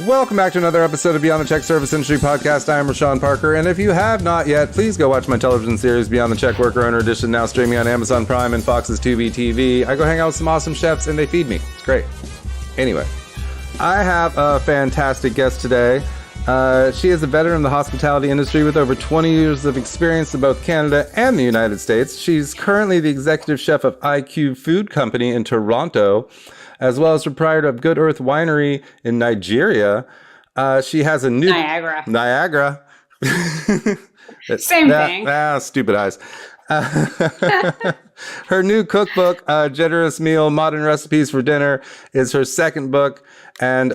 Welcome back to another episode of Beyond the Czech Service Industry Podcast. I am Reyshan Parker, and if you have not yet, please go watch my television series Beyond the Czech Worker Owner Edition, now streaming on Amazon Prime and Fox's Tubi TV. I go hang out with some awesome chefs, and they feed me. It's great. Anyway, I have a fantastic guest today. She is a veteran of the hospitality industry with over 20 years of experience in both Canada and the United States. She's currently the executive chef of IQ Food Company in Toronto, as well as proprietor of Good Earth Winery in Nigeria. She has a new... Niagara. Same thing. Stupid eyes. Her new cookbook, Generous Meal, Modern Recipes for Dinner, is her second book. And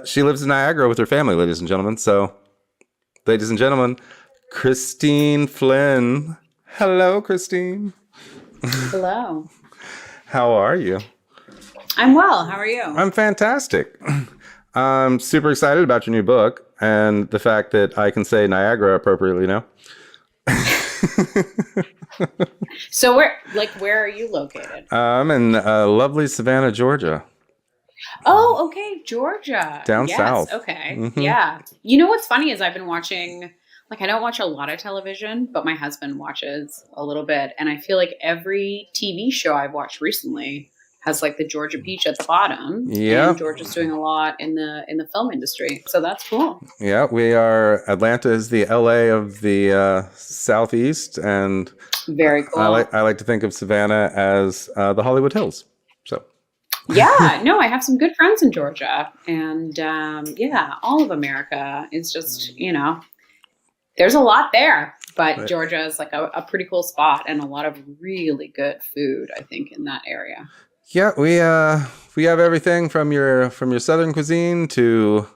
she lives in Niagara with her family, ladies and gentlemen. So, ladies and gentlemen, Christine Flynn. Hello, Christine. Hello. How are you? I'm well. How are you? I'm fantastic. I'm super excited about your new book and the fact that I can say Niagara appropriately now. So where are you located? I'm in lovely Savannah, Georgia. Oh, okay. Georgia. Down south. Okay. Mm-hmm. Yeah. You know what's funny is I've been watching, I don't watch a lot of television, but my husband watches a little bit. And I feel like every TV show I've watched recently has the Georgia peach at the bottom. Yeah. And Georgia's doing a lot in the film industry. So that's cool. Yeah, we are. Atlanta is the LA of the Southeast, and very cool. I like to think of Savannah as the Hollywood Hills. So. Yeah, no, I have some good friends in Georgia, and all of America is just there's a lot there, but right. Georgia is a pretty cool spot and a lot of really good food, I think, in that area. Yeah, we have everything from your southern cuisine to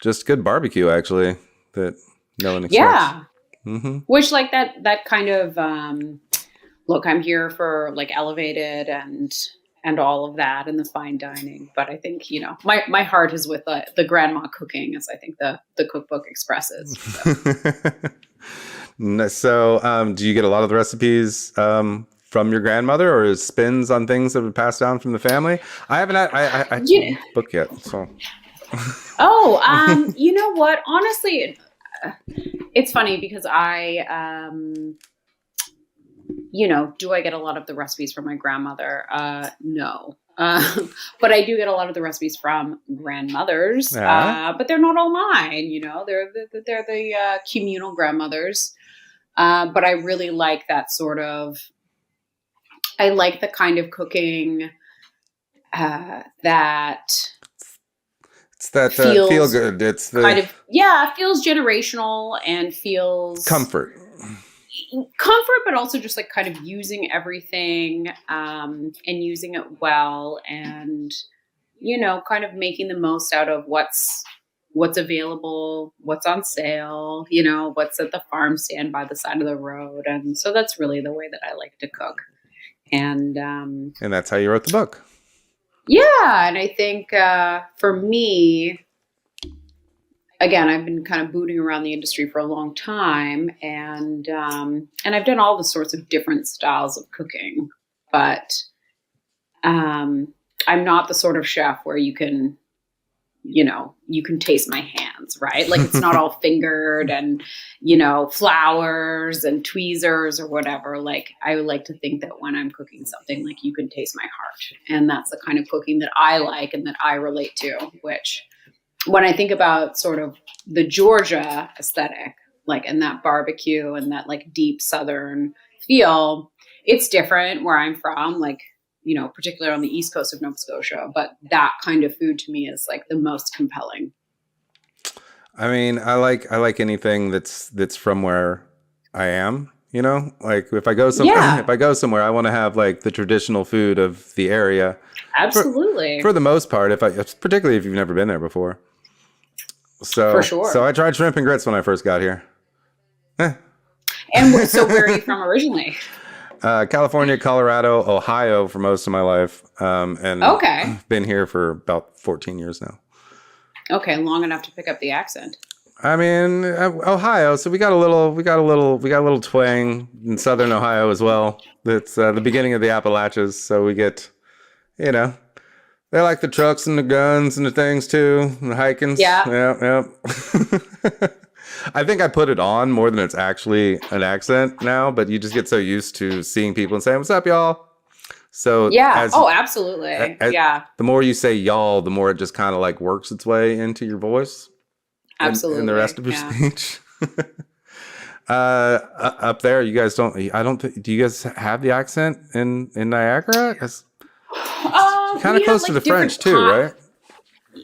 just good barbecue, actually, that no one expects. Yeah, mm-hmm. Which that kind of look, I'm here for elevated and all of that and the fine dining, but I think my heart is with the grandma cooking, as I think the cookbook expresses. So, do you get a lot of the recipes from your grandmother, or is spins on things that have been passed down from the family? I haven't had book yet, so. Oh, you know what? Honestly, it's funny because I, do I get a lot of the recipes from my grandmother? No. But I do get a lot of the recipes from grandmothers, but they're not all mine, they're the communal grandmothers. But I really like that sort of, I like the kind of cooking that it's that feels feel good. It's the kind of feels generational and feels comfort, but also just kind of using everything and using it well, and kind of making the most out of what's available, what's on sale, what's at the farm stand by the side of the road, and so that's really the way that I like to cook. And that's how you wrote the book. Yeah. And I think for me, again, I've been kind of booting around the industry for a long time, and I've done all the sorts of different styles of cooking, but I'm not the sort of chef where you can taste my hands, right? It's not all fingered and, flowers and tweezers or whatever. I would like to think that when I'm cooking something, you can taste my heart. And that's the kind of cooking that I like and that I relate to, which when I think about sort of the Georgia aesthetic, and that barbecue and that deep Southern feel, it's different where I'm from, particularly on the east coast of Nova Scotia, but that kind of food to me is the most compelling. I mean, I like anything that's from where I am, if I go somewhere, I want to have the traditional food of the area. Absolutely. For the most part, particularly if you've never been there before. So, for sure. So I tried shrimp and grits when I first got here. And so where are you from originally? California, Colorado, Ohio for most of my life. And I've been here for about 14 years now. Okay. Long enough to pick up the accent. I mean, Ohio. So we got a little twang in Southern Ohio as well. It's the beginning of the Appalachians. So we get, They like the trucks and the guns and the things too, and the hikings. Yeah. Yeah. I think I put it on more than it's actually an accent now, but you just get so used to seeing people and saying, "What's up, y'all?" So Yeah. Oh, absolutely. Yeah. the more you say y'all, the more it just kind of like works its way into your voice Absolutely. and the rest of your speech. Up there, you guys don't. I don't. Do you guys have the accent in Niagara? Kind of close to the French too, right?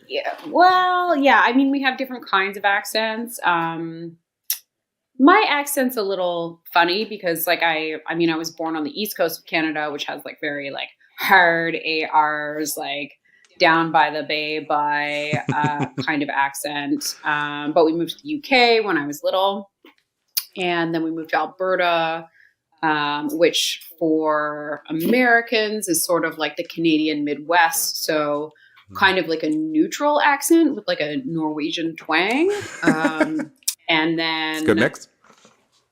Yeah. Well, yeah. I mean, we have different kinds of accents. My accent's a little funny because, like, I mean, I was born on the east coast of Canada, which has like very like hard ARs, like down by the bay by kind of accent. But we moved to the UK when I was little. And then we moved to Alberta, which for Americans is sort of like the Canadian Midwest. So kind of like a neutral accent with like a Norwegian twang. And then... It's a good mix.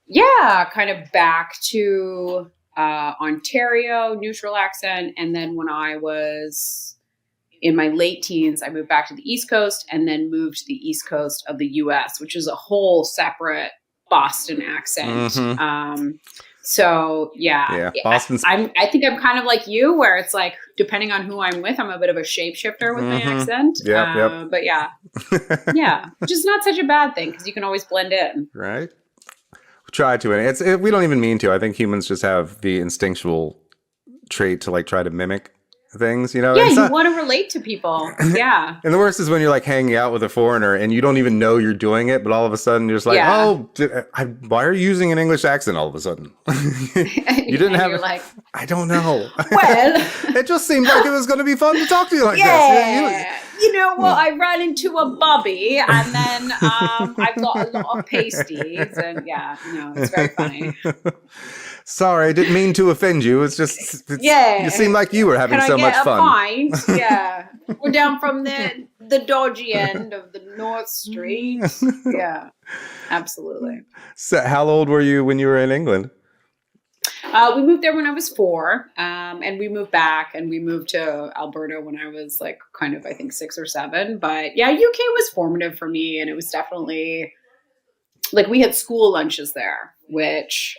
Yeah, kind of back to Ontario, neutral accent. And then when I was in my late teens, I moved back to the East Coast and then moved to the East Coast of the US, which is a whole separate Boston accent. So yeah, Boston's. I think I'm kind of like you, where it's like depending on who I'm with, I'm a bit of a shapeshifter with my accent. But yeah, which is not such a bad thing because you can always blend in. Right. We try to, and we don't even mean to. I think humans just have the instinctual trait to like try to mimic things, you know? Yeah, you want to relate to people. Yeah. And the worst is when you're like hanging out with a foreigner and you don't even know you're doing it, but all of a sudden you're just like, why are you using an English accent all of a sudden? You didn't have... You're like, I don't know. Well... It just seemed like it was going to be fun to talk to you like this. You know what? I ran into a bubby and then I've got a lot of pasties and it's very funny. Sorry, I didn't mean to offend you. It's just, you seem like you were having so much fun. Pint? Yeah. We're down from the dodgy end of the North Street. Yeah, absolutely. So how old were you when you were in England? We moved there when I was 4, and we moved back and we moved to Alberta when I was like kind of, I think 6 or 7. But yeah, UK was formative for me, and it was definitely like we had school lunches there, which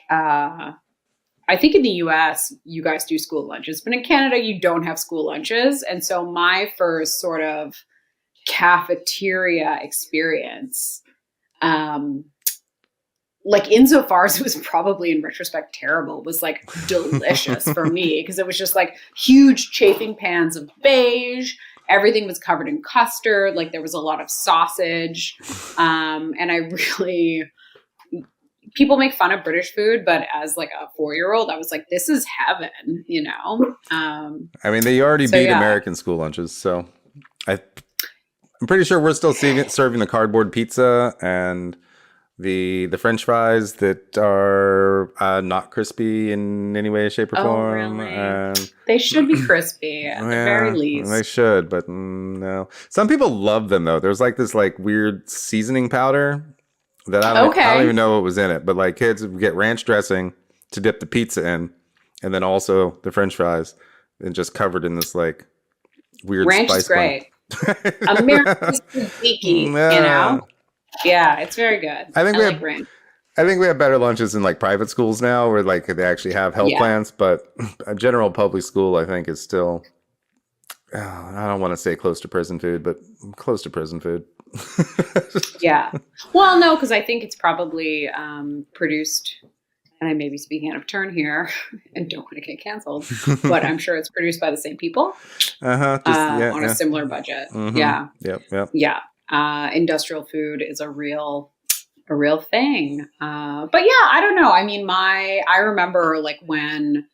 I think in the US, you guys do school lunches, but in Canada, you don't have school lunches. And so my first sort of cafeteria experience, like insofar as it was probably in retrospect terrible, was like delicious for me because it was just like huge chafing pans of beige. Everything was covered in custard. Like there was a lot of sausage. And I really... People make fun of British food, but as like a 4-year-old, I was like, this is heaven, you know? I mean, they already beat American school lunches. So I'm pretty sure we're still serving the cardboard pizza and the French fries that are not crispy in any way, shape, or form. Really? And they should be crispy at the very least. They should, but no. Some people love them, though. There's like this like weird seasoning powder that I don't even know what was in it, but like kids would get ranch dressing to dip the pizza in, and then also the French fries, and just covered in this like weird ranch spice. Is great. American's tzatziki, you know? Yeah, it's very good. I think we have better lunches in like private schools now, where like they actually have health plans. But a general public school, I think, is still. I don't want to say close to prison food, but close to prison food. Yeah. Well, no, because I think it's probably produced, and I may be speaking out of turn here and don't want to get canceled, but I'm sure it's produced by the same people on a similar budget. Mm-hmm. Yeah. Yep. Yeah. Industrial food is a real thing. But yeah, I don't know. I mean, I remember like when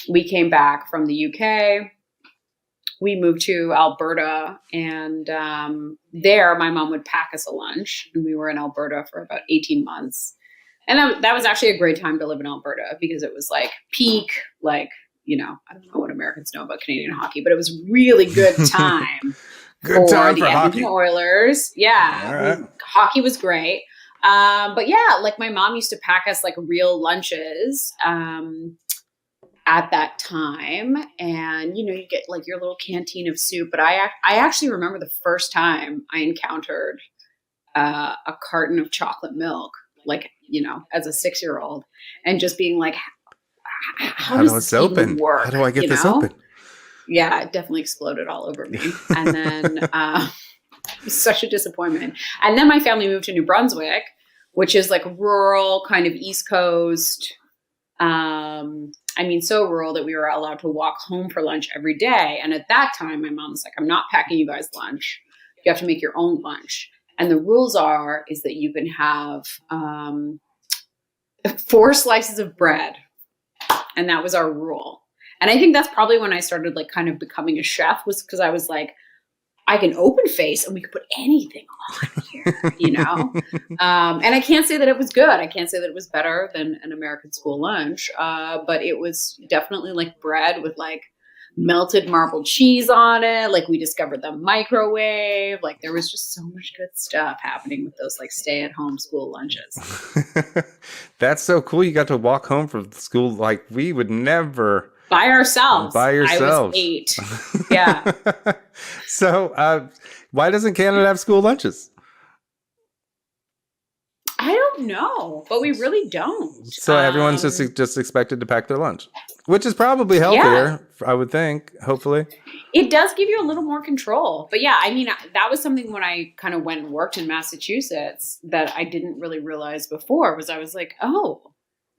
we came back from the UK, we moved to Alberta, and there my mom would pack us a lunch, and we were in Alberta for about 18 months. And that was actually a great time to live in Alberta because it was like peak, like, you know, I don't know what Americans know about Canadian hockey, but it was really good time. Good time for Edmonton hockey. Oilers. Yeah. All right. Hockey was great. But yeah, like my mom used to pack us like real lunches. at that time. And, you know, you get like your little canteen of soup. But I actually remember the first time I encountered a carton of chocolate milk, like, you know, as a 6-year-old, and just being like, how does this even work? How do I get this open? Yeah, it definitely exploded all over me. And then it was such a disappointment. And then my family moved to New Brunswick, which is like rural, kind of East Coast. I mean, so rural that we were allowed to walk home for lunch every day. And at that time, my mom was like, I'm not packing you guys lunch. You have to make your own lunch. And the rules is that you can have 4 slices of bread. And that was our rule. And I think that's probably when I started like kind of becoming a chef, was because I was like, I can open face and we could put anything on here, you know? And I can't say that it was good. I can't say that it was better than an American school lunch. But it was definitely like bread with like melted marbled cheese on it. Like we discovered the microwave. Like there was just so much good stuff happening with those like stay-at-home school lunches. That's so cool. You got to walk home from school. Like we would never. By ourselves. By yourselves. I was 8. Yeah. So why doesn't Canada have school lunches? I don't know, but we really don't. So everyone's just expected to pack their lunch, which is probably healthier, I would think, hopefully. It does give you a little more control. But yeah, I mean, that was something when I kind of went and worked in Massachusetts that I didn't really realize before, was I was like, oh,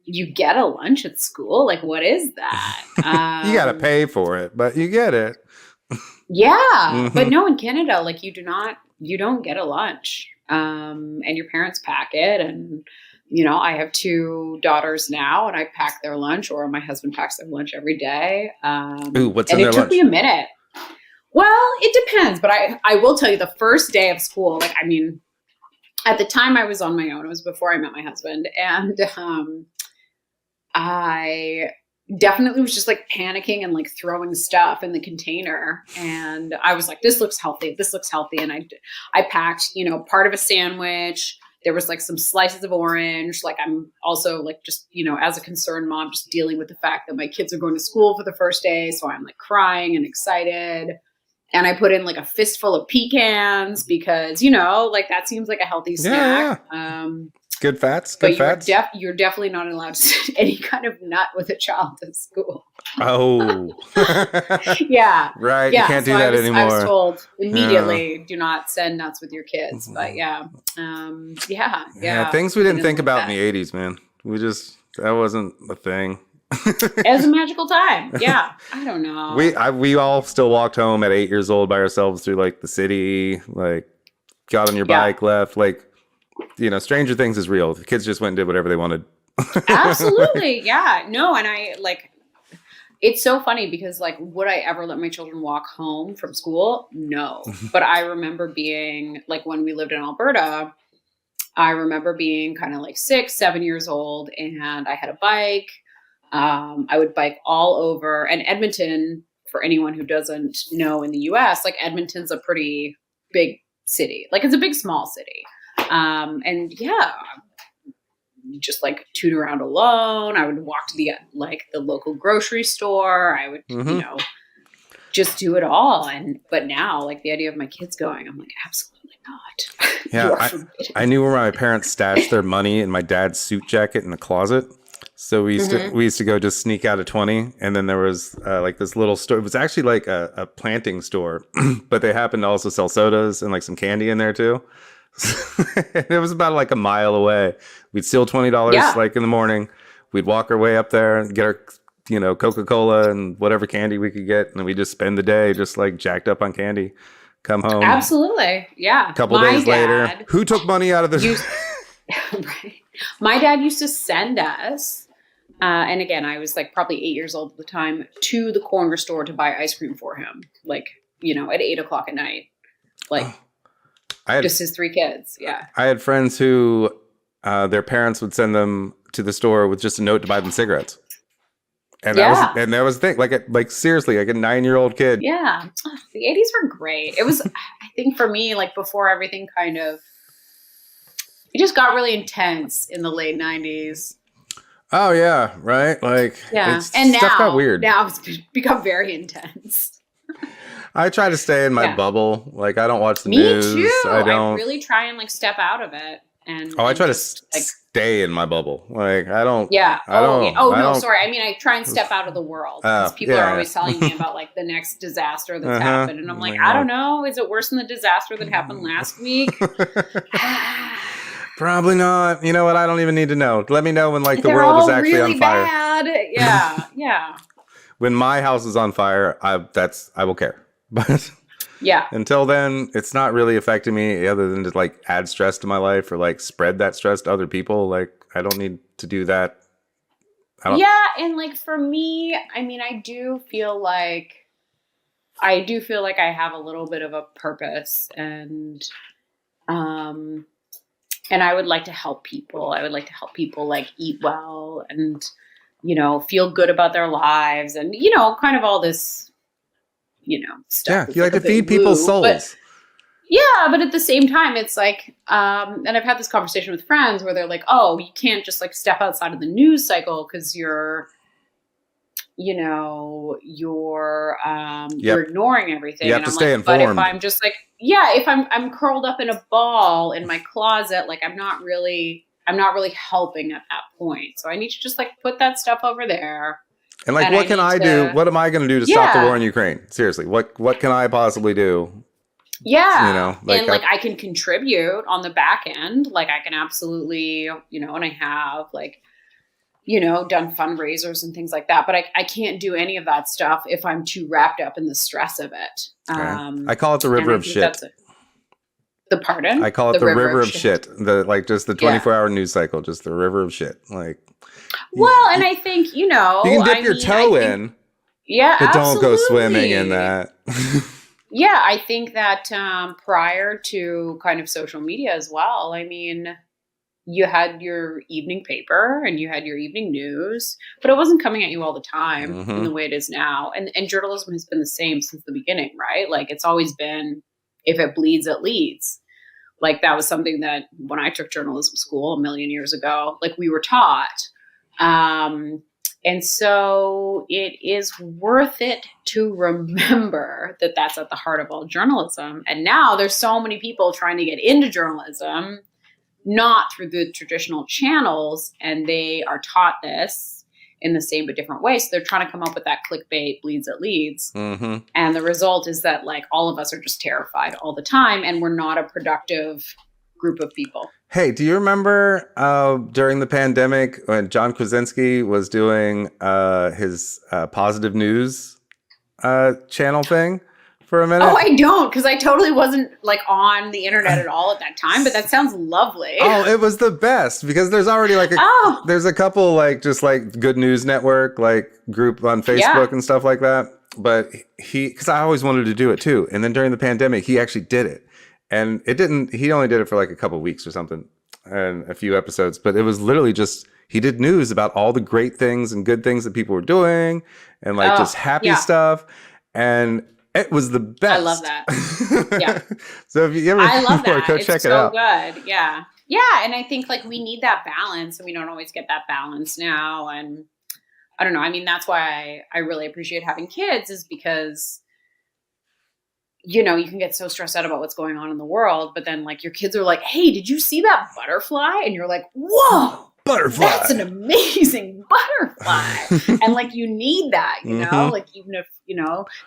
you get a lunch at school? Like, what is that? You got to pay for it, but you get it. Yeah. Mm-hmm. But no, in Canada, like you don't get a lunch. And your parents pack it. And, you know, I have 2 daughters now and I pack their lunch, or my husband packs their lunch every day. Ooh, what's in their lunch? And it took me a minute. Well, it depends. But I will tell you, the first day of school, like, I mean, at the time I was on my own. It was before I met my husband. And I definitely was just like panicking and like throwing stuff in the container. And I was like, this looks healthy. This looks healthy. And I packed, you know, part of a sandwich. There was like some slices of orange. Like I'm also like, just, you know, as a concerned mom, just dealing with the fact that my kids are going to school for the first day. So I'm like crying and excited. And I put in like a fistful of pecans because, you know, like that seems like a healthy snack. Yeah. Good fats. Good fats. You're definitely not allowed to send any kind of nut with a child to school. Oh. Yeah. Right. Yeah. You can't do that anymore. I was told immediately, do not send nuts with your kids. But yeah. Yeah. Things we didn't think about in the 80s, man. That wasn't a thing. It was a magical time. Yeah. I don't know. We all still walked home at 8 years old by ourselves through like the city, like got on your bike, left, like, you know, Stranger Things is real. The kids just went and did whatever they wanted. Absolutely. Yeah. No. And I like, it's so funny because like, would I ever let my children walk home from school? No. But I remember being like, when we lived in Alberta, I remember being kind of like 6, 7 years old, and I had a bike. I would bike all over. And Edmonton, for anyone who doesn't know, in the US, like Edmonton's a pretty big city. Like it's a big, small city. And yeah, just like toot around alone. I would walk to the local grocery store. I would, you know, just do it all. But now, like the idea of my kids going, I'm like, absolutely not. Yeah. I knew where my parents stashed their money in my dad's suit jacket in the closet. So we used to go just sneak out a 20. And then there was like this little store. It was actually like a planting store, but they happened to also sell sodas and like some candy in there too. It was about like a mile away. We'd steal $20 like in the morning. We'd walk our way up there and get our, you know, Coca-Cola and whatever candy we could get. And we just spend the day just like jacked up on candy. Come home. Absolutely. Yeah. A couple days later, who took money out of the... Right. My dad used to send us, and again, I was like probably 8 years old at the time, to the corner store to buy ice cream for him. Like, you know, at 8:00 at night. Like... just his 3 kids. Yeah. I had friends who their parents would send them to the store with just a note to buy them cigarettes. And that was the thing. Like seriously, like a 9-year-old kid. Yeah. Oh, the 80s were great. It was, I think for me, like before everything it just got really intense in the late 90s. Oh yeah, right. Like Yeah. it's And stuff got weird. now it's become very intense. I try to stay in my Yeah. bubble. Like I don't watch the Me news. too. I I don't. really try and like step out of it Oh, I and try to just like, stay in my bubble. Like I don't. yeah. I Oh, yeah. don't. Oh I no, don't. sorry. I mean, I try and step out of the world because people are Yeah. always telling me about like the next disaster that's Uh-huh. happened. And I'm like, I don't know. Is it worse than the disaster that happened last week? Probably not. You know what? I don't even need to know. Let me know when like the They're world is all actually really on fire. bad. Yeah. Yeah. When my house is on fire, I will care. But Yeah. until then, it's not really affecting me other than to like add stress to my life or like spread that stress to other people. Like I don't need to do that. Yeah, and like for me, I mean, I do feel like I have a little bit of a purpose and I would like to help people. I would like to help people like eat well and feel good about their lives and kind of all this stuff. Yeah, that's, you like a to bit feed people's woo, souls. but yeah, but at the same time, it's like, and I've had this conversation with friends where they're like, "Oh, you can't just like step outside of the news cycle because you're ignoring everything." You have And to I'm stay like, but if informed. I'm just like, yeah, if I'm curled up in a ball in my closet, like I'm not really helping at that point. So I need to just like put that stuff over there. And like, and what can I do? What am I going to do to stop the war in Ukraine? Seriously, what can I possibly do? Yeah. Like and like I can contribute on the back end. Like I can absolutely, and I have like, done fundraisers and things like that. But I can't do any of that stuff if I'm too wrapped up in the stress of it. I call it the river of shit. The pardon? I call it the river of shit. Just the 24-hour news cycle, just the river of shit. Like, well, and I think, you can dip your toe in. Yeah, but absolutely. don't go swimming in that. Yeah, I think that prior to kind of social media as well, I mean, you had your evening paper and you had your evening news, but it wasn't coming at you all the time in the way it is now. And journalism has been the same since the beginning, right? Like it's always been, if it bleeds, it leads. Like that was something that when I took journalism school a million years ago, like we were taught. And so it is worth it to remember that that's at the heart of all journalism. And now there's so many people trying to get into journalism, not through the traditional channels, and they are taught this in the same but different way. So they're trying to come up with that clickbait bleeds it leads. And the result is that like all of us are just terrified all the time and we're not a productive group of people. Hey, do you remember during the pandemic when John Krasinski was doing his positive news channel thing for a minute? Oh, I don't, because I totally wasn't like on the internet at all at that time, but that sounds lovely. Oh, it was the best because there's already like there's a couple like just like Good News Network like group on Facebook and stuff like that. But because I always wanted to do it too. And then during the pandemic, he actually did it. And he only did it for like a couple of weeks or something and a few episodes, but it was literally just, he did news about all the great things and good things that people were doing and like just happy stuff. And it was the best. I love that. Yeah. So if you ever I love that. go it's check so it out. Good. Yeah. Yeah. And I think like we need that balance and we don't always get that balance now. And I don't know. I mean, that's why I really appreciate having kids is because you can get so stressed out about what's going on in the world, but then like your kids are like, "Hey, did you see that butterfly?" And you're like, "Whoa, butterfly. That's an amazing butterfly." And like, you need that, like even if,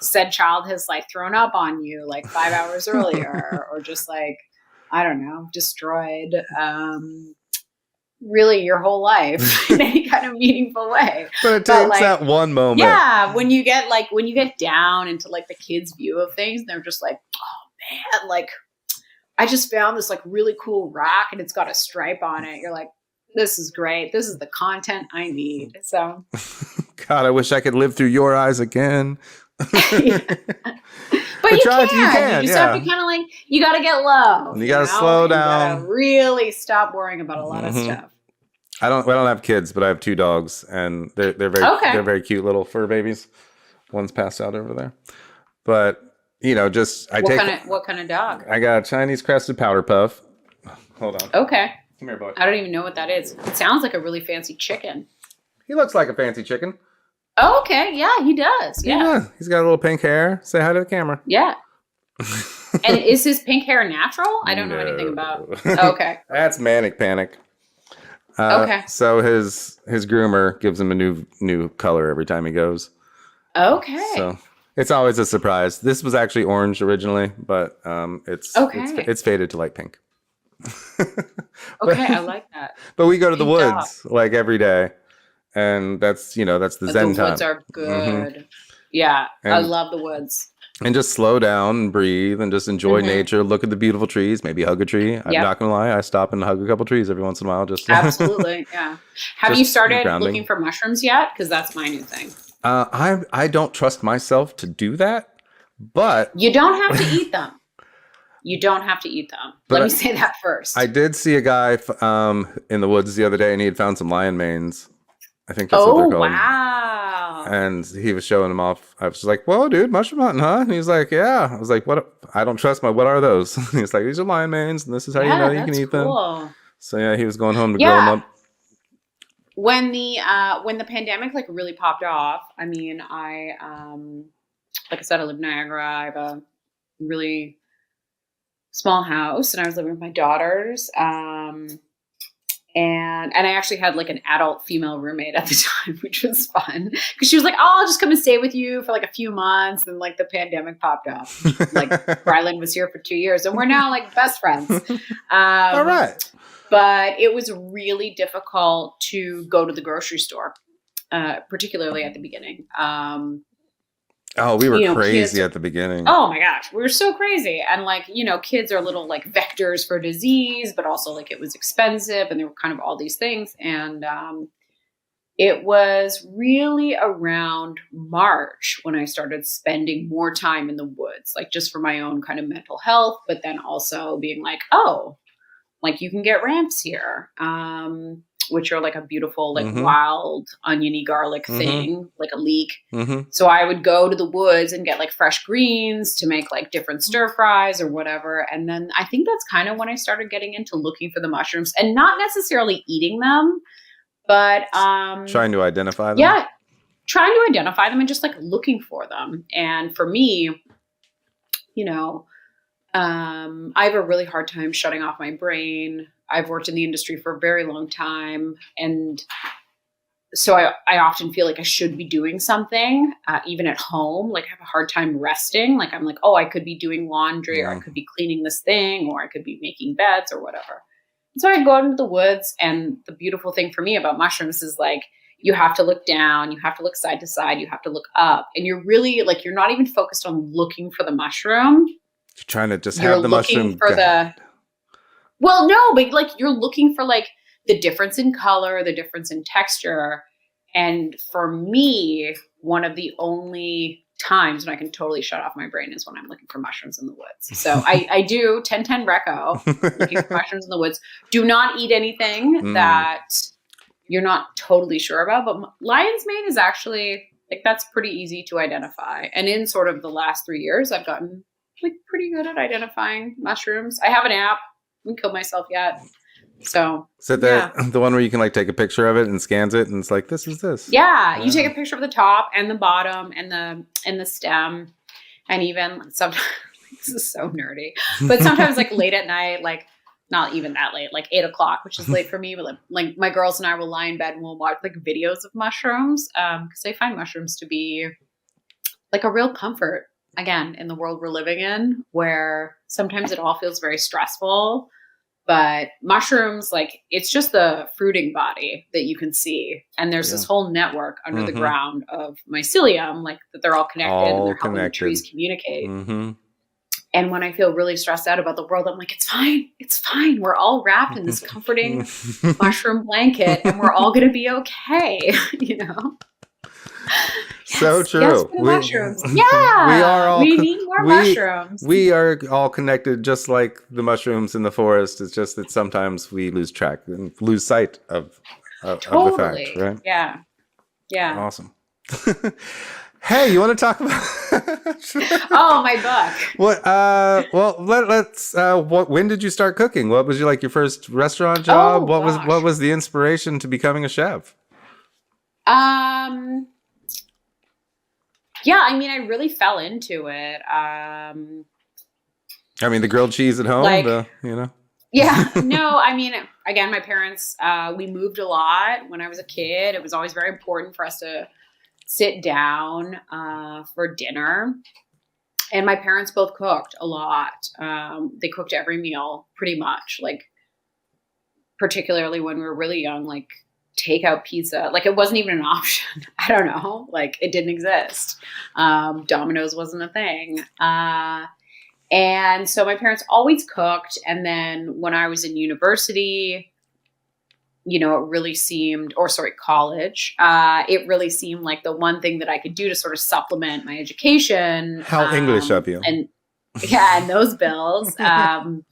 said child has like thrown up on you like 5 hours earlier or just like, I don't know, destroyed, really your whole life in any kind of meaningful way. But it takes that one moment. Yeah. When you get down into like the kids' view of things, they're just like, "Oh man, like I just found this like really cool rock and it's got a stripe on it." You're like, "This is great. This is the content I need." So God, I wish I could live through your eyes again. But you can. You just have to kind of like, you got to get low. You got to slow down. You gotta really stop worrying about a lot of stuff. I don't have kids, but I have 2 dogs, and they're very cute little fur babies. One's passed out over there, but what kind of dog? I got a Chinese crested powder puff. Hold on. Okay. Come here, boy. I don't even know what that is. It sounds like a really fancy chicken. He looks like a fancy chicken. Oh, okay. Yeah, he does. Yeah. He's got a little pink hair. Say hi to the camera. Yeah. And is his pink hair natural? I don't know anything about. Okay. That's manic panic. Okay. So his groomer gives him a new color every time he goes. Okay. So it's always a surprise. This was actually orange originally, but it's faded to light pink. Okay, I like that. But we go to the woods like every day, and that's the zen time. The woods are good. Mm-hmm. Yeah, I love the woods. And just slow down and breathe and just enjoy nature. Look at the beautiful trees. Maybe hug a tree. I'm not gonna lie, I stop and hug a couple trees every once in a while. Just absolutely, yeah. Have you started looking for mushrooms yet? Because that's my new thing. I don't trust myself to do that, but you don't have to eat them. You don't have to eat them. Let me say that first. I did see a guy in the woods the other day, and he had found some lion manes. I think that's what they're called. Wow. And he was showing them off. I was just like, whoa, dude, mushroom hunting, huh? And he's like, yeah. I was like, what? I don't trust what are those? He's like, these are lion manes, and this is how you know you can eat them. So yeah, he was going home to grill them up. When the pandemic like really popped off, I mean, I like I said, I live in Niagara. I have a really small house, and I was living with my daughters. And I actually had like an adult female roommate at the time, which was fun because she was like, "Oh, I'll just come and stay with you for like a few months." And like the pandemic popped up. Like Rylan was here for 2 years, and we're now like best friends. All right. But it was really difficult to go to the grocery store, particularly at the beginning. We were crazy at the beginning. Oh my gosh, we were so crazy. And like, kids are little like vectors for disease, but also like it was expensive and there were kind of all these things. And it was really around March when I started spending more time in the woods, like just for my own kind of mental health, but then also being like, oh, like you can get ramps here. Which are like a beautiful, like wild oniony garlic thing, like a leek. So I would go to the woods and get like fresh greens to make like different stir fries or whatever. And then I think that's kind of when I started getting into looking for the mushrooms and not necessarily eating them, but trying to identify them. Yeah, trying to identify them and just like looking for them. And for me, I have a really hard time shutting off my brain. I've worked in the industry for a very long time. And so I often feel like I should be doing something, even at home. Like I have a hard time resting. Like I'm like, oh, I could be doing laundry or I could be cleaning this thing or I could be making beds or whatever. And so I go out into the woods. And the beautiful thing for me about mushrooms is like, you have to look down, you have to look side to side, you have to look up. And you're really like, you're not even focused on looking for the mushroom. You're trying to just have the mushroom. Well, no, but like you're looking for like the difference in color, the difference in texture. And for me, one of the only times when I can totally shut off my brain is when I'm looking for mushrooms in the woods. So I do 10-10 reco, looking for mushrooms in the woods. Do not eat anything that you're not totally sure about. But lion's mane is actually like, that's pretty easy to identify. And in sort of the last 3 years, I've gotten like pretty good at identifying mushrooms. I have an app. I haven't killed myself yet. So the one where you can like take a picture of it and scans it and it's like, this is this. Yeah. You take a picture of the top and the bottom and the stem. And even sometimes this is so nerdy, but sometimes like late at night, like not even that late, like 8 o'clock, which is late for me, but like my girls and I will lie in bed and we'll watch like videos of mushrooms. Cause I find mushrooms to be like a real comfort. Again, in the world we're living in, where sometimes it all feels very stressful, but mushrooms, like it's just the fruiting body that you can see. And there's this whole network under the ground of mycelium, like that they're all connected and they're helping the trees communicate. And when I feel really stressed out about the world, I'm like, it's fine. It's fine. We're all wrapped in this comforting mushroom blanket and we're all going to be okay, So true. Yes, mushrooms. Yeah. We need more mushrooms. We are all connected just like the mushrooms in the forest. It's just that sometimes we lose track and lose sight of the fact, right? Yeah. Yeah. Awesome. Hey, you want to talk about Oh, my book. What let's when did you start cooking? What was your first restaurant job? What was the inspiration to becoming a chef? Yeah, I mean, I really fell into it. I mean, the grilled cheese at home, Like, you know? yeah, no, I mean, again, my parents, we moved a lot when I was a kid. It was always very important for us to sit down for dinner. And my parents both cooked a lot. They cooked every meal pretty much, like, particularly when we were really young, like takeout pizza. Like, it wasn't even an option. I don't know. Like, it didn't exist. Domino's wasn't a thing. And so my parents always cooked. And then when I was in university, you know, it really seemed, or sorry, college, it really seemed like the one thing that I could do to sort of supplement my education. How English of you. And yeah, and those bills. I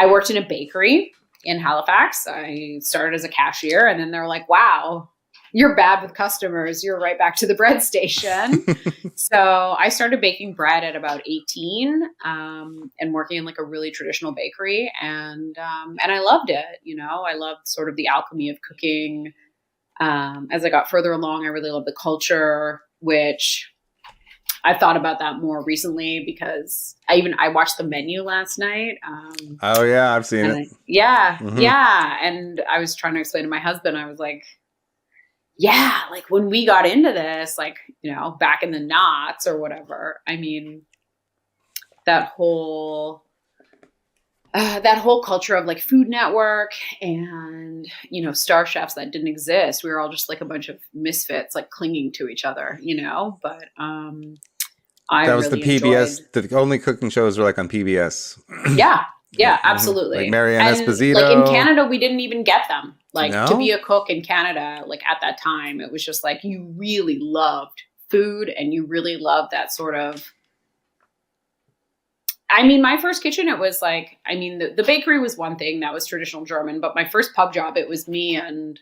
worked in a bakery in Halifax. I started as a cashier, and then they're like, wow, you're bad with customers. You're right back to the bread station. So I started baking bread at about 18 and working in like a really traditional bakery. And I loved it. You know, I loved sort of the alchemy of cooking. As I got further along, I really loved the culture, which I've thought about that more recently because I watched the menu last night. Oh yeah, I've seen it. Yeah. Mm-hmm. Yeah. And I was trying to explain to my husband, I was like, yeah, like when we got into this, like, you know, back in the knots or whatever, I mean, that whole culture of like Food Network and, you know, star chefs that didn't exist. We were all just like a bunch of misfits, like clinging to each other, you know, but, that was really the PBS. The only cooking shows were like on PBS. Yeah. Yeah, absolutely. Like Marianne Esposito. Like in Canada, we didn't even get them. Like No? to be a cook in Canada, like at that time, it was just like you really loved food and you really loved that sort of. I mean, my first kitchen, it was like, I mean, the bakery was one thing that was traditional German, but my first pub job, it was me and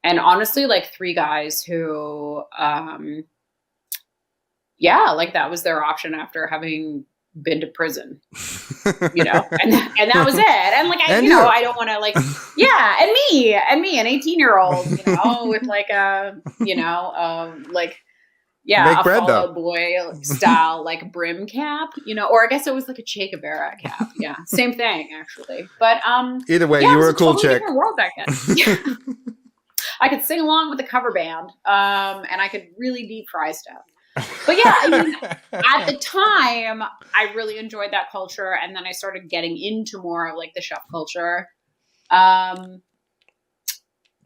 honestly, like 3 guys who, yeah, like that was their option after having been to prison, you know, and that was it. And like, I don't want to like, yeah. And me, an 18-year-old, you know, with like a, you know, like, yeah, make a bread, Fall Out Boy style, like brim cap, you know, or I guess it was like a Che Guevara cap. Yeah. Same thing actually. But, either way, yeah, you were a cool totally chick. different world back then. I could sing along with the cover band. And I could really deep fry stuff. But yeah, I mean, at the time, I really enjoyed that culture, and then I started getting into more of like the chef culture.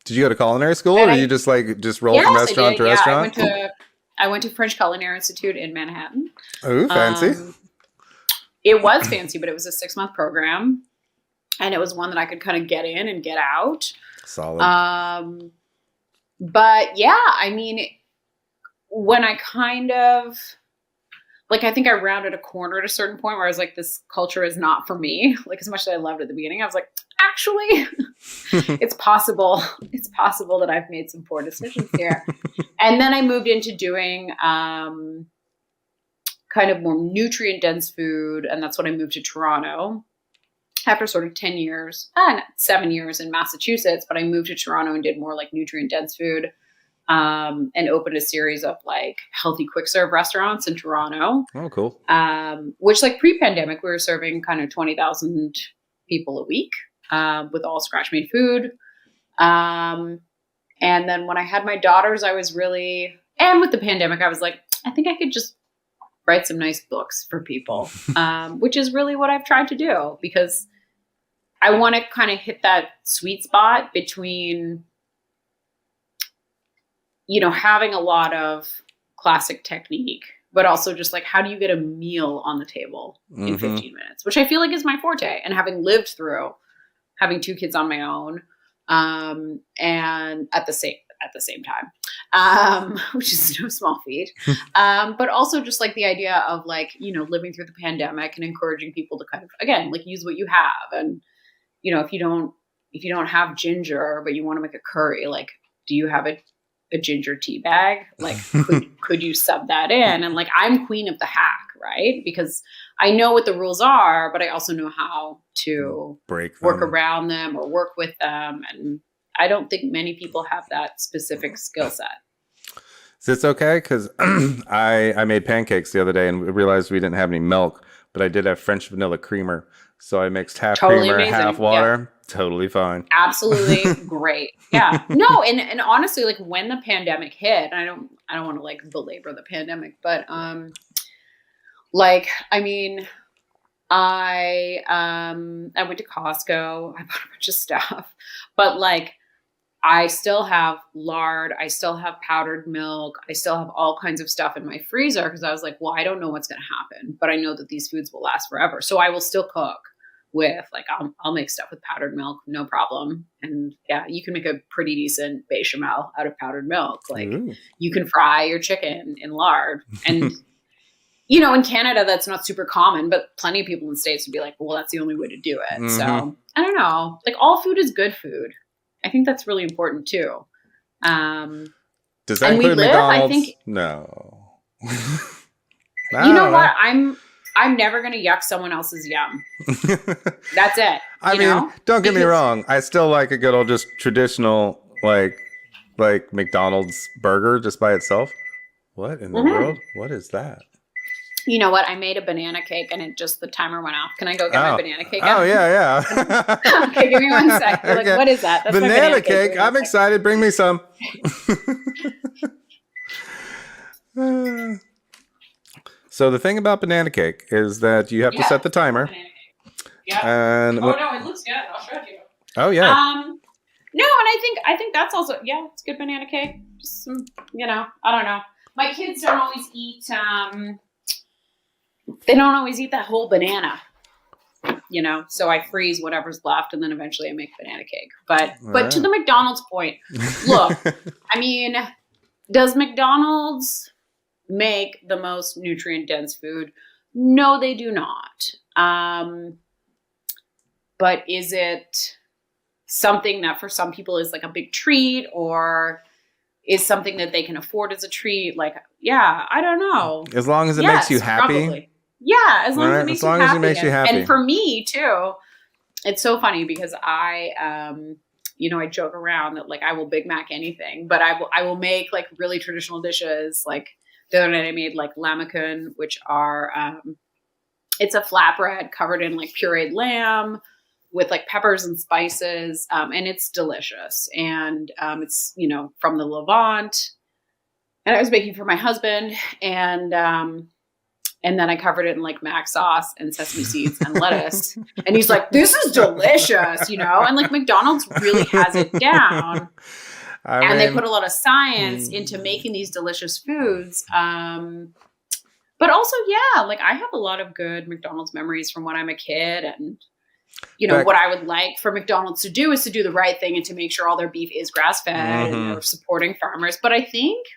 Did you go to culinary school, or you just rolled from restaurant to restaurant? I went to French Culinary Institute in Manhattan. Oh, fancy! It was fancy, but it was a 6-month program, and it was one that I could kind of get in and get out. Solid. But yeah, I mean. When I kind of, like, I think I rounded a corner at a certain point where I was like, this culture is not for me. Like, as much as I loved it at the beginning, I was like, actually, it's possible. It's possible that I've made some poor decisions here. And then I moved into doing kind of more nutrient-dense food. And that's when I moved to Toronto after sort of 10 years, 7 years in Massachusetts. But I moved to Toronto and did more like nutrient-dense food. And opened a series of like healthy quick serve restaurants in Toronto. Oh, cool. Which like pre-pandemic, we were serving kind of 20,000 people a week, with all scratch made food. And then when I had my daughters, I was really, and with the pandemic, I was like, I think I could just write some nice books for people, which is really what I've tried to do because I want to kind of hit that sweet spot between, you know, having a lot of classic technique, but also just like, how do you get a meal on the table in 15 minutes, which I feel like is my forte. And having lived through having 2 kids on my own, and at the same time, which is no small feat. But also just like the idea of like, you know, living through the pandemic and encouraging people to kind of, again, like use what you have. And, you know, if you don't have ginger, but you want to make a curry, like, do you have a ginger tea bag? Like, could you sub that in? And like, I'm queen of the hack, right? Because I know what the rules are, but I also know how to break them, work around them or work with them. And I don't think many people have that specific skill set. Is this okay? Because I made pancakes the other day and realized we didn't have any milk, but I did have French vanilla creamer. So I mixed half Totally creamer, amazing. half water. Yeah. Totally fine. Absolutely great. Yeah. No, and honestly, like when the pandemic hit, I don't want to like belabor the pandemic, but like, I mean, I went to Costco, I bought a bunch of stuff, but like I still have lard, I still have powdered milk, I still have all kinds of stuff in my freezer because I was like, well, I don't know what's going to happen, but I know that these foods will last forever. So I will still cook with like, I'll make stuff with powdered milk, no problem. And yeah, you can make a pretty decent bechamel out of powdered milk. Like you can fry your chicken in lard and you know, in Canada, that's not super common, but plenty of people in the States would be like, well, that's the only way to do it. Mm-hmm. So I don't know, like all food is good food. I think that's really important too. Does that include McDonald's? I think no. You know what? I'm never gonna yuck someone else's yum. That's it. I mean, don't get me wrong. I still like a good old just traditional like McDonald's burger just by itself. What in the world? What is that? You know what? I made a banana cake and the timer went off. Can I go get my banana cake out? Oh, yeah. Okay, give me 1 sec. You're like, what is that? That's banana, my banana cake. I'm excited. Bring me some. So the thing about banana cake is that you have to set the timer. Yeah. And no, it looks good. I'll show it to you. Oh, yeah. No, and I think that's also, it's good banana cake. Just some, I don't know. My kids don't always eat, they don't always eat that whole banana, so I freeze whatever's left and then eventually I make banana cake. But to the McDonald's point, look, I mean, does McDonald's make the most nutrient dense food? No, they do not. But is it something that for some people is like a big treat or is something that they can afford as a treat? Like, yeah, I don't know. As long as it makes you happy. Probably. Yeah, as long as it makes you happy. And for me too, it's so funny because I I joke around that like I will Big Mac anything, but I will make like really traditional dishes. Like the other night I made like lamacun, which are it's a flatbread covered in like pureed lamb with like peppers and spices, and it's delicious. And it's from the Levant, and I was making for my husband, and then I covered it in like mac sauce and sesame seeds and lettuce. And he's like, this is delicious, and like McDonald's really has it down. And they put a lot of science into making these delicious foods. But also, like I have a lot of good McDonald's memories from when I'm a kid. And, what I would like for McDonald's to do is to do the right thing and to make sure all their beef is grass-fed and they're supporting farmers. But I think,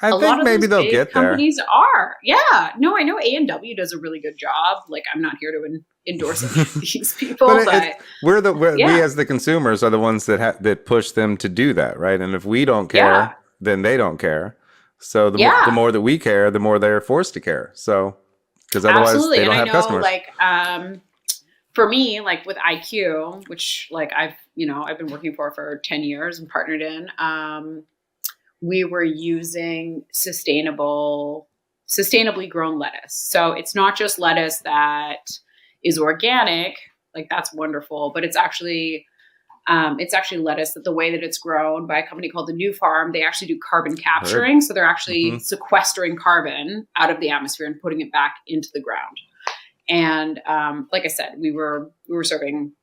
I think maybe they'll get there. Companies are. Yeah. No, I know A&W does a really good job. Like, I'm not here to endorse these people, but we as the consumers are the ones that push them to do that, right? And if we don't care, then they don't care. So the more that we care, the more they're forced to care. So because otherwise they don't have customers. Like, for me, like with IQ, which like I've been working for 10 years and partnered in, we were using sustainably grown lettuce. So it's not just lettuce that is organic, like that's wonderful, but it's actually lettuce that the way that it's grown by a company called the New Farm, they actually do carbon capturing. So they're actually sequestering carbon out of the atmosphere and putting it back into the ground. And like I said, we were serving,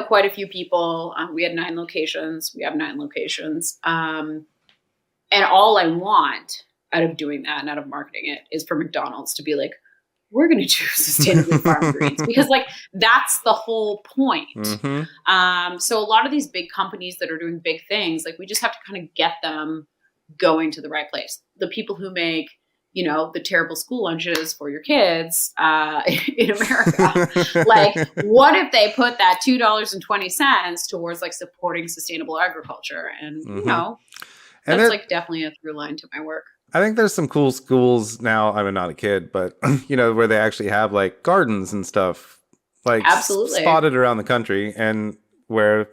quite a few people. We had 9 locations. We have 9 locations. And all I want out of doing that and out of marketing it is for McDonald's to be like, we're going to do sustainably farmed greens because like that's the whole point. So a lot of these big companies that are doing big things, like we just have to kind of get them going to the right place. The people who make, the terrible school lunches for your kids in America, like what if they put that $2.20 towards like supporting sustainable agriculture? And, that's like definitely a through line to my work. I think there's some cool schools now. I'm not a kid, but where they actually have like gardens and stuff like absolutely spotted around the country, and where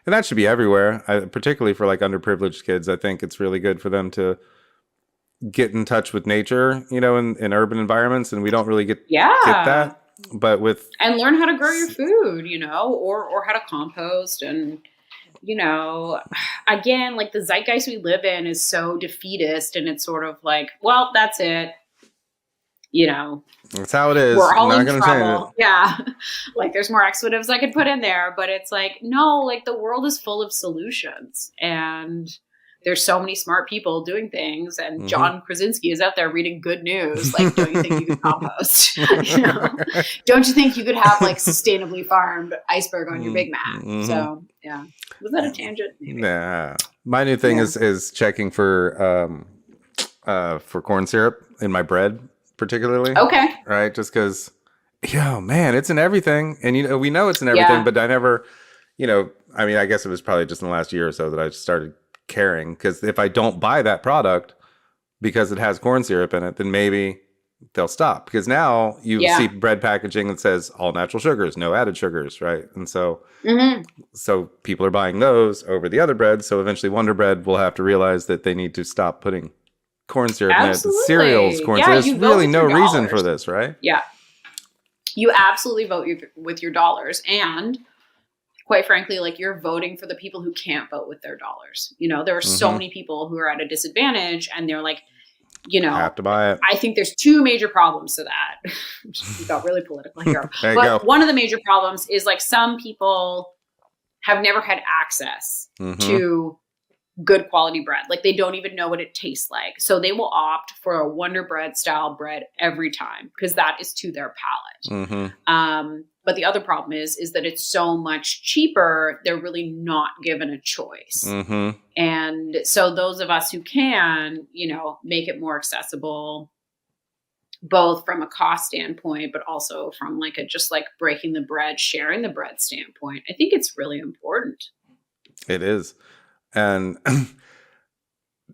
And that should be everywhere, particularly for like underprivileged kids. I think it's really good for them to get in touch with nature, in urban environments. And we don't really get Yeah. that. But and learn how to grow your food, or how to compost. And, again, like the zeitgeist we live in is so defeatist, and it's sort of like, well, that's it. That's how it is. We're all not in gonna trouble. change it. Yeah. Like there's more expletives I could put in there, but it's like, no, like the world is full of solutions, and there's so many smart people doing things. And John Krasinski is out there reading good news. Like, don't you think you could compost? Don't you think you could have like sustainably farmed iceberg on your Big Mac? So yeah. Was that a tangent? Maybe. Nah. My new thing is checking for corn syrup in my bread, particularly. Okay. Right? Just because, man, it's in everything. And, we know it's in everything, but I never, I guess it was probably just in the last year or so that I started caring. Because if I don't buy that product because it has corn syrup in it, then maybe they'll stop. Because now you see bread packaging that says all natural sugars, no added sugars, right? And so, so people are buying those over the other bread. So eventually Wonder Bread will have to realize that they need to stop putting corn syrup in it. Cereals, corn syrup. There's really no reason for this, right? Yeah. You absolutely vote with your dollars. And quite frankly, like you're voting for the people who can't vote with their dollars. There are so many people who are at a disadvantage, and they're like, have to buy it. I think there's two major problems to that. We got really political here. But one of the major problems is like some people have never had access to good quality bread. Like they don't even know what it tastes like. So they will opt for a Wonder Bread style bread every time because that is to their palate. But the other problem is that it's so much cheaper. They're really not given a choice. And so those of us who can, make it more accessible, both from a cost standpoint, but also from like just like breaking the bread, sharing the bread standpoint, I think it's really important. It is. And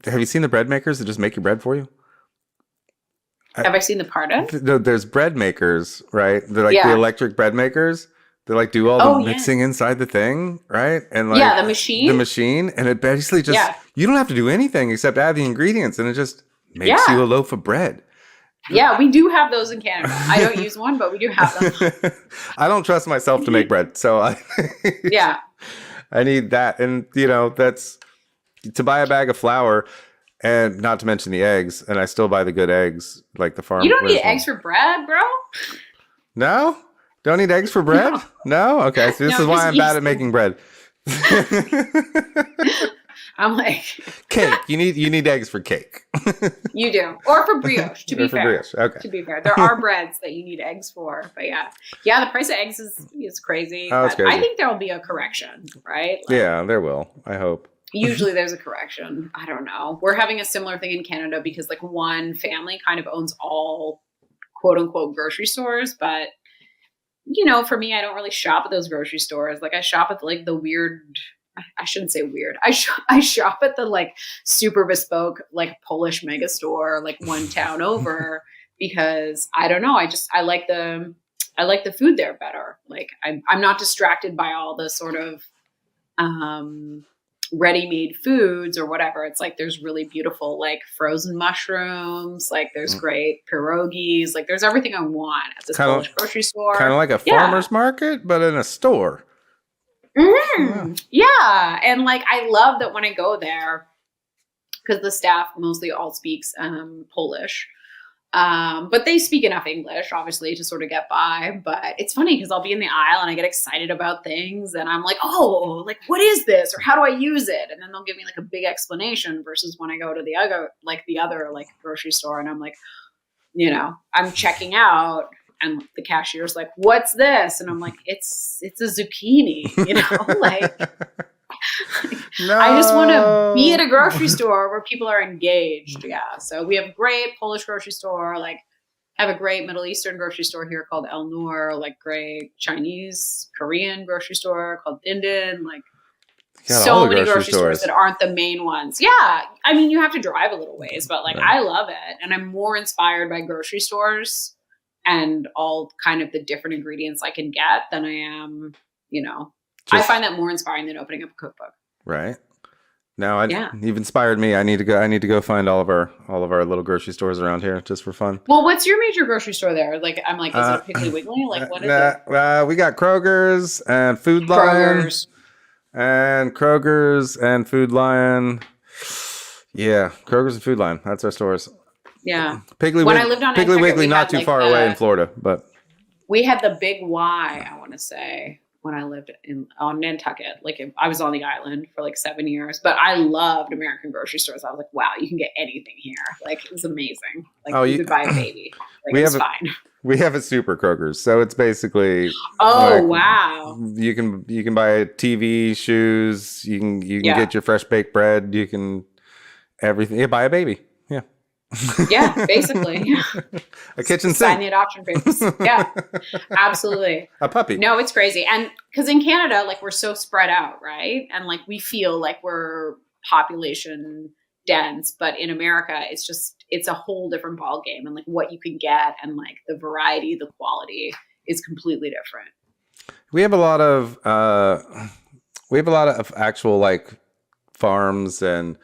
have you seen the bread makers that just make your bread for you? Have I seen the pardon? There's bread makers, right? They're like the electric bread makers. They like do all the mixing inside the thing, right? And like the machine. And it basically just you don't have to do anything except add the ingredients, and it just makes you a loaf of bread. Yeah, we do have those in Canada. I don't use one, but we do have them. I don't trust myself to make bread, so I need that. And, that's to buy a bag of flour, and not to mention the eggs. And I still buy the good eggs, like the farm. You don't need eggs for bread, bro? No? Don't need eggs for bread? No? Okay. So this is why I'm bad at making bread. I'm like cake. You need eggs for cake. You do, or for brioche. To be fair, brioche. Okay. To be fair, there are breads that you need eggs for, but yeah, the price of eggs is crazy. Oh, it's crazy. I think there will be a correction, right? Yeah, there will. I hope. Usually there's a correction. I don't know. We're having a similar thing in Canada because like one family kind of owns all quote unquote grocery stores, but for me, I don't really shop at those grocery stores. Like I shop at like the weird. I shouldn't say weird. I shop at the like super bespoke like Polish mega store like one town over because I don't know. I like the food there better. Like I'm not distracted by all the sort of ready-made foods or whatever. It's like there's really beautiful like frozen mushrooms. Like there's great pierogies. Like there's everything I want at this Polish grocery store. Kind of like a farmer's market, but in a store. Yeah. And like, I love that when I go there, because the staff mostly all speaks Polish, but they speak enough English, obviously, to sort of get by. But it's funny because I'll be in the aisle and I get excited about things and I'm like, oh, like, what is this? Or how do I use it? And then they'll give me like a big explanation versus when I go to the other grocery store and I'm like, I'm checking out. And the cashier's like, what's this? And I'm like, it's a zucchini, like no. I just want to be at a grocery store where people are engaged. Yeah. So we have a great Polish grocery store, like have a great Middle Eastern grocery store here called El Noor, like great Chinese, Korean grocery store called Din Din, like so many grocery stores that aren't the main ones. Yeah. I mean, you have to drive a little ways, but like, I love it. And I'm more inspired by grocery stores and all kind of the different ingredients I can get than I am, I find that more inspiring than opening up a cookbook. Right. Now you've inspired me. I need to go find all of our little grocery stores around here just for fun. Well, what's your major grocery store there? Like, I'm like, is it Piggly Wiggly? Like, what is it? We got Kroger's and Food Lion. Kroger's and Food Lion. Yeah, Kroger's and Food Lion. That's our stores. Yeah. Piggly Wiggly, not too far away in Florida, but we had the Big Y, I want to say, when I lived on Nantucket. Like, I was on the island for like 7 years, but I loved American grocery stores. I was like, wow, you can get anything here. Like, it was amazing. Like, you could buy a baby. Like, it's fine. We have a super Kroger's, so it's basically. Oh, wow! You can buy a TV, shoes. You can get your fresh baked bread. You can everything. You buy a baby. Yeah. Yeah, basically. Yeah. A kitchen sink. Sign the adoption papers. Yeah, absolutely. A puppy. No, it's crazy, and because in Canada, like, we're so spread out, right? And like we feel like we're population dense, but in America, it's a whole different ball game, and like what you can get and like the variety, the quality is completely different. We have a lot of actual like farms, and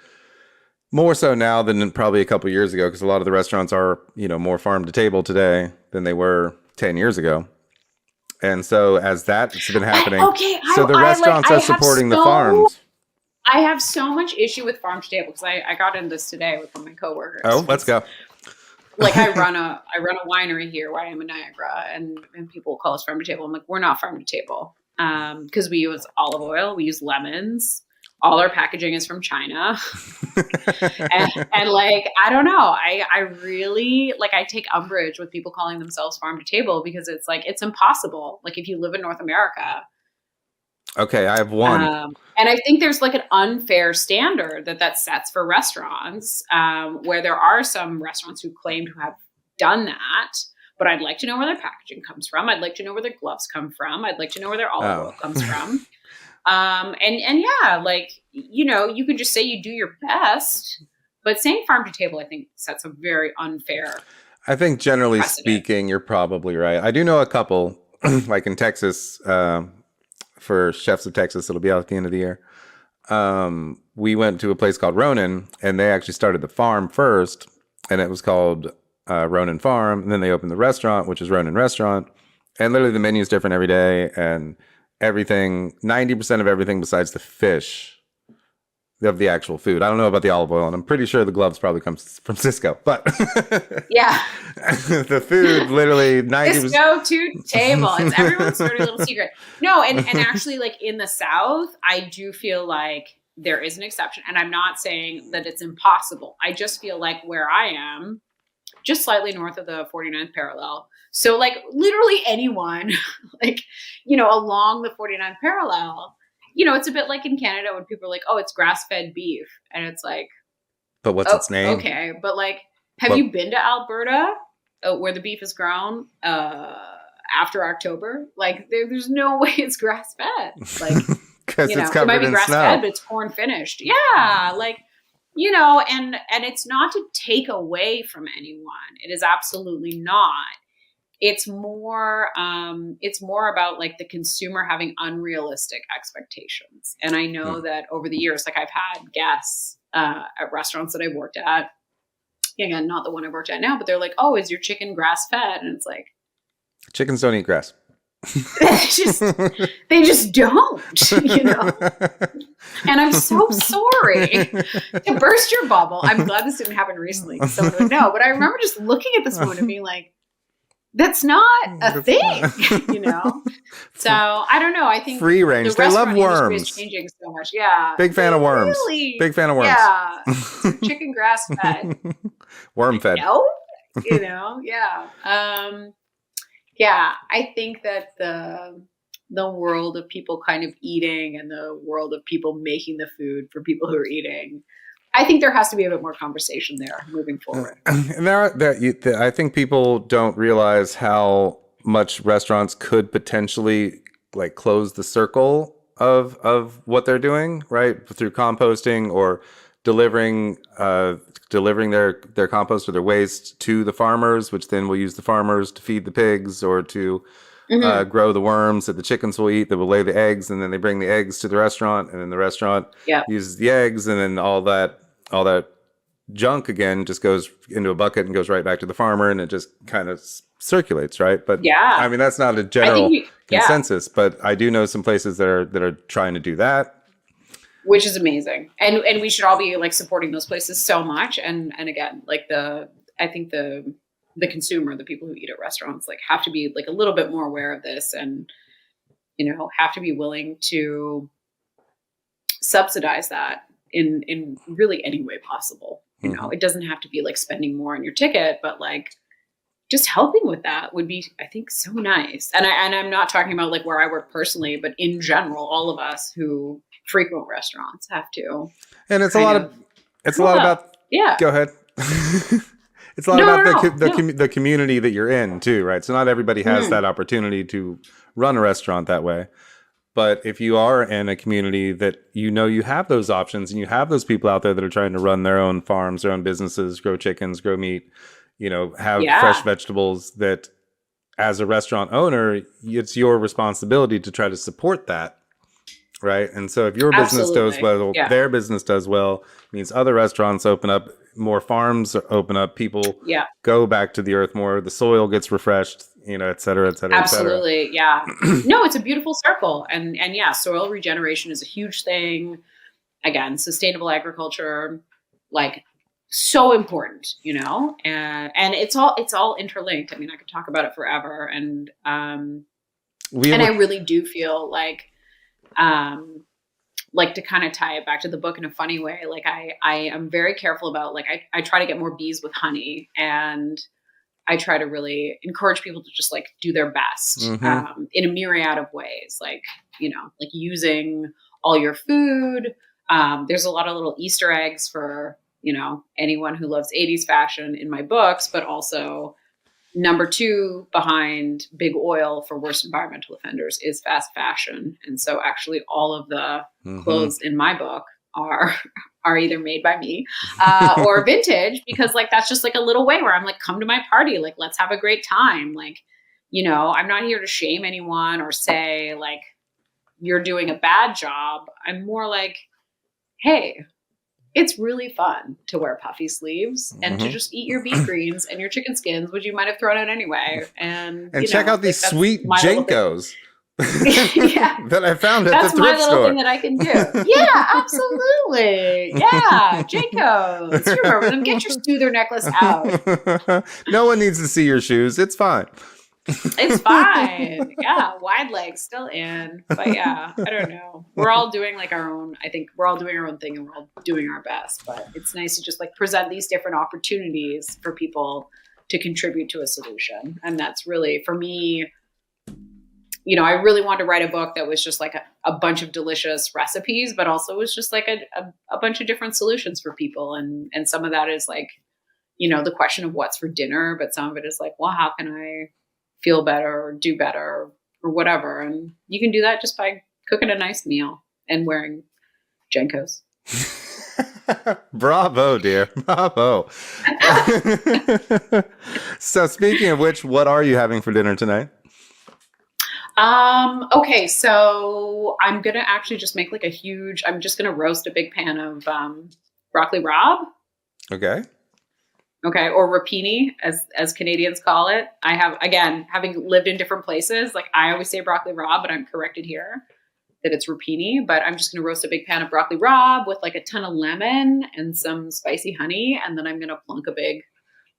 more so now than probably a couple of years ago, because a lot of the restaurants are, more farm to table today than they were 10 years ago. And so as that's been happening, the restaurants are supporting the farms. I have so much issue with farm to table because I got into this today with one of my coworkers. Oh, let's go. Like, I run a winery here where I am in Niagara, and people call us farm to table. I'm like, we're not farm to table because we use olive oil, we use lemons. All our packaging is from China. and like, I don't know. I really, like, I take umbrage with people calling themselves farm to table because it's like, it's impossible. Like, if you live in North America. Okay, I have one. And I think there's like an unfair standard that sets for restaurants where there are some restaurants who claim to have done that. But I'd like to know where their packaging comes from. I'd like to know where their gloves come from. I'd like to know where their olive oil comes from. And yeah, like, you can just say you do your best, but saying farm to table, I think, sets a very unfair. I think generally speaking, you're probably right. I do know a couple, like in Texas, for Chefs of Texas, it'll be out at the end of the year. We went to a place called Ronin, and they actually started the farm first, and it was called Ronin Farm. And then they opened the restaurant, which is Ronin Restaurant. And literally the menu is different every day, and everything, 90% of everything besides the fish of the actual food. I don't know about the olive oil, and I'm pretty sure the gloves probably comes from Cisco, but yeah, the food literally 90%. Cisco to table. It's everyone's dirty little secret. No, and actually, like, in the South, I do feel like there is an exception, and I'm not saying that it's impossible. I just feel like where I am, just slightly north of the 49th parallel. So like literally anyone, like, along the 49th parallel, it's a bit like in Canada when people are like, oh, it's grass-fed beef. And it's like, but what's its name? Okay. But like, have you been to Alberta where the beef is grown after October? Like there's no way it's grass-fed. Like, because it's covered it might be in grass-fed, snow. but it's corn finished. Yeah. Like, and it's not to take away from anyone. It is absolutely not. It's more about like the consumer having unrealistic expectations. And I know that over the years, like, I've had guests at restaurants that I've worked at, again, not the one I worked at now, but they're like, oh, is your chicken grass fed? And it's like, chickens don't eat grass. they just don't, And I'm so sorry to burst your bubble. I'm glad this didn't happen recently. Someone would know, but I remember just looking at this woman and being like, that's not a thing, So I don't know. I think free range. They love worms. Is changing so much. Yeah. Big fan of worms. Really, big fan of worms. Yeah. Chicken grass fed. Worm fed. No. Yeah. Yeah. I think that the world of people kind of eating and the world of people making the food for people who are eating, I think there has to be a bit more conversation there moving forward. And I think people don't realize how much restaurants could potentially like close the circle of what they're doing, right? Through composting or delivering their compost or their waste to the farmers, which then will use the farmers to feed the pigs or to Mhm. grow the worms that the chickens will eat, that will lay the eggs, and then they bring the eggs to the restaurant, and then the restaurant Yeah. uses the eggs, and then all that junk again just goes into a bucket and goes right back to the farmer, and it just kind of circulates, right? But I Yeah. mean, that's not a I think general yeah, consensus, but I do know some places that are trying to do that. which is amazing. And we should all be like supporting those places so much. And again, like I think the consumer, the people who eat at restaurants, like have to be like a little bit more aware of this and, have to be willing to subsidize that in really any way possible. Mhm. It doesn't have to be like spending more on your ticket, but like just helping with that would be, I think, so nice. And I'm not talking about like where I work personally, but in general, all of us who frequent restaurants have to And kind of it's a come lot up. about. Yeah. Go ahead. It's a lot No, about no, no, no. the community that you're in too, right? So not everybody has Mhm. that opportunity to run a restaurant that way. But if you are in a community that you have those options and you have those people out there that are trying to run their own farms, their own businesses, grow chickens, grow meat, have fresh Yeah, vegetables, that as a restaurant owner, it's your responsibility to try to support that, right? And so if your business does absolutely. well, Yeah. their business does well, means other restaurants open up, more farms open up, people Yeah. go back to the earth more, the soil gets refreshed, et cetera, et cetera, et cetera. Absolutely. Yeah. No, it's a beautiful circle. And yeah, soil regeneration is a huge thing. Again, sustainable agriculture, like so important, and it's all interlinked. I mean, I could talk about it forever. We And have I a really do feel um, like to kind of tie it back to the book in a funny way. Like I am very careful about like, I try to get more bees with honey, and I try to really encourage people to just like do their best Mhm. in a myriad of ways, like, like using all your food. There's a lot of little Easter eggs for, anyone who loves 80s fashion in my books, but also number two behind big oil for worst environmental offenders is fast fashion. And so actually all of the Mhm. clothes in my book are are either made by me or vintage, because like that's just like a little way where I'm like, come to my party, like let's have a great time. Like, I'm not here to shame anyone or say like you're doing a bad job. I'm more like, hey, it's really fun to wear puffy sleeves and to Mhm. just eat your beef greens and your chicken skins, which you might have thrown out anyway. And, And check out like these that's sweet my little thing. Jenkos Yeah. that I found at the That's my thrift little thing store. that I can do. Yeah, absolutely. Yeah. Jacobs. You remember them. Get your soother necklace out. No one needs to see your shoes. It's fine. It's fine. Yeah. Wide legs still in. But yeah, I don't know. We're all doing like I think we're all doing our own thing and we're all doing our best. But it's nice to just like present these different opportunities for people to contribute to a solution. And that's really, for me, I really wanted to write a book that was just like a bunch of delicious recipes, but also was just like a bunch of different solutions for people. And some of that is like, the question of what's for dinner, but some of it is like, well, how can I feel better or do better or whatever? And you can do that just by cooking a nice meal and wearing Jenkos. Bravo, dear. Bravo. So, speaking of which, what are you having for dinner tonight? Okay, so I'm gonna actually just make like I'm just gonna roast a big pan of broccoli rabe. Okay. Okay, or rapini, as Canadians call it. I have, again, having lived in different places, like I always say broccoli rabe, but I'm corrected here that it's rapini. But I'm just going to roast a big pan of broccoli rabe with like a ton of lemon and some spicy honey, and then I'm going to plunk a big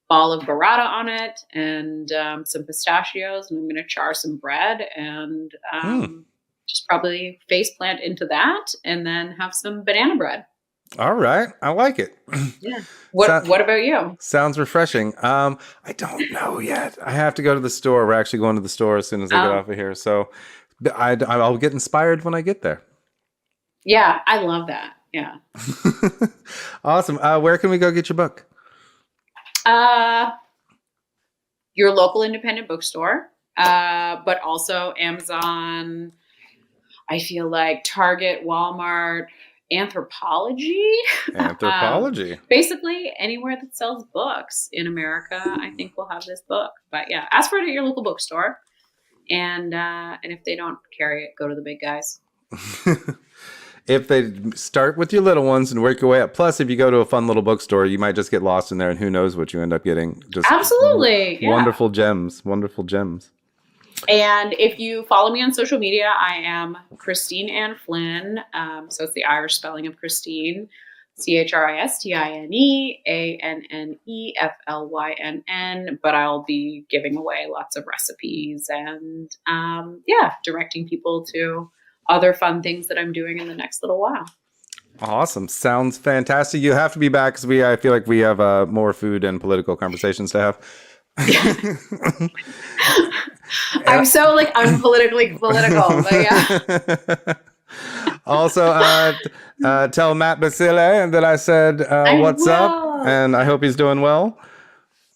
ball of burrata on it and some pistachios, and I'm going to char some bread and Hmm. just probably face plant into that, and then have some banana bread. All right. I like it. Yeah. So, What about you? sounds refreshing. I don't know yet. I have to go to the store. We're actually going to the store as soon as I get Oh, off of here. So I'll get inspired when I get there. yeah, I love that. Yeah. Awesome. Where can we go get your book? Uh, your local independent bookstore, but also Amazon. I feel like Target, Walmart, Anthropology. Anthropology. Basically, anywhere that sells books in America, I think will have this book. But yeah, ask for it at your local bookstore. And if they don't carry it, go to the big guys. If they start with your little ones and work your way up. Plus, if you go to a fun little bookstore, you might just get lost in there, and who knows what you end up getting. Just Absolutely. Wonderful gems. Wonderful gems. And if you follow me on social media, I am Christine Ann Flynn. So it's the Irish spelling of Christine. ChristineAnneflynn. But I'll be giving away lots of recipes and directing people to other fun things that I'm doing in the next little while. Awesome. Sounds fantastic. You have to be back because I feel like we have more food and political conversations to have. I'm so unpolitically political, but yeah. Also, tell Matt Basile that I said what's up, and I hope he's doing well.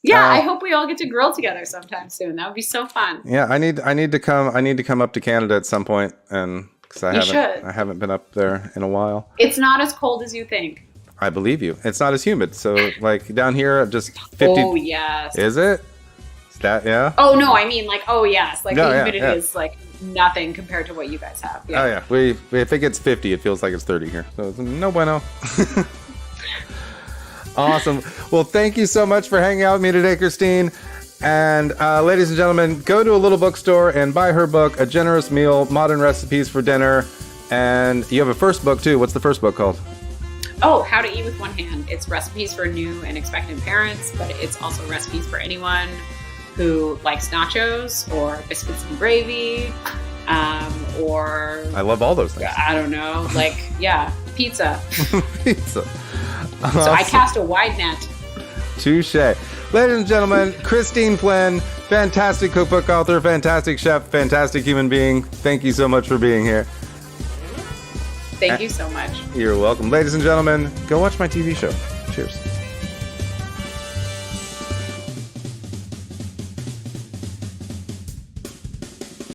Yeah, I hope we all get to grill together sometime soon. That would be so fun. Yeah, I need to come up to Canada at some point, and because I haven't been up there in a while. It's not as cold as you think. I believe you. It's not as humid. So down here, just 50. Oh yes. Is it? Is that yeah? Oh no, I mean yes. The humidity yeah. is nothing compared to what you guys have. Yeah. Oh yeah. If it gets 50, it feels like it's 30 here. So it's no bueno. Awesome. Well, thank you so much for hanging out with me today, Christine. And ladies and gentlemen, go to a little bookstore and buy her book, A Generous Meal, Modern Recipes for Dinner. And you have a first book too. What's the first book called? Oh, How to Eat with One Hand. It's recipes for new and expectant parents, but it's also recipes for anyone who likes nachos or biscuits and gravy, or I love all those things. I don't know, pizza. Pizza. Awesome. So I cast a wide net. Touche. Ladies and gentlemen, Christine Flynn, fantastic cookbook author, fantastic chef, fantastic human being. Thank you so much for being here. Thank you so much. You're welcome. Ladies and gentlemen, go watch my TV show. Cheers.